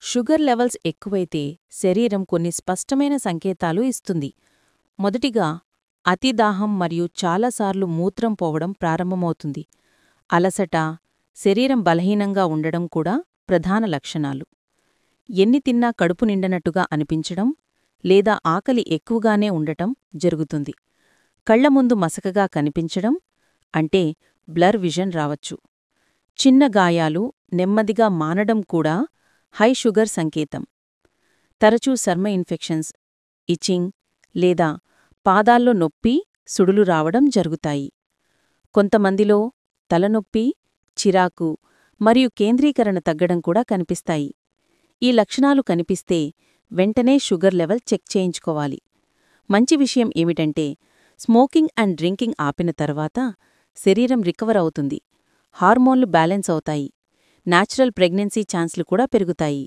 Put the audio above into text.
Sugar levels ఎక్కువైతే శరీరం కొన్ని స్పష్టమైన సంకేతాలు ఇస్తుంది. మొదటిగా, అతిదాహం మరియు చాలాసార్లు మూత్రం పోవడం ప్రారంభమవుతుంది. అలసట, శరీరం బలహీనంగా ఉండడం కూడా ప్రధాన లక్షణాలు. ఎన్ని తిన్నా కడుపు నిండనట్టుగా అనిపించడం లేదా ఆకలి ఎక్కువగానే ఉండటం జరుగుతుంది. కళ్ల ముందు మసకగా కనిపించడం అంటే బ్లర్ విజన్ రావచ్చు. చిన్న గాయాలు నెమ్మదిగా మానడం కూడా హై షుగర్ సంకేతం. తరచూ చర్మ ఇన్ఫెక్షన్స్, ఇచింగ్ లేదా పాదాల్లో నొప్పి, సుడులు రావడం జరుగుతాయి. కొంతమందిలో తలనొప్పి, చిరాకు మరియు కేంద్రీకరణ తగ్గడం కూడా కనిపిస్తాయి. ఈ లక్షణాలు కనిపిస్తే వెంటనే షుగర్ లెవెల్ చెక్ చేయించుకోవాలి. మంచి విషయం ఏమిటంటే స్మోకింగ్ అండ్ డ్రింకింగ్ ఆపిన తర్వాత శరీరం రికవర్ అవుతుంది, హార్మోన్లు బ్యాలెన్స్ అవుతాయి, న్యాచురల్ ప్రెగ్నెన్సీ ఛాన్స్లు కూడా పెరుగుతాయి.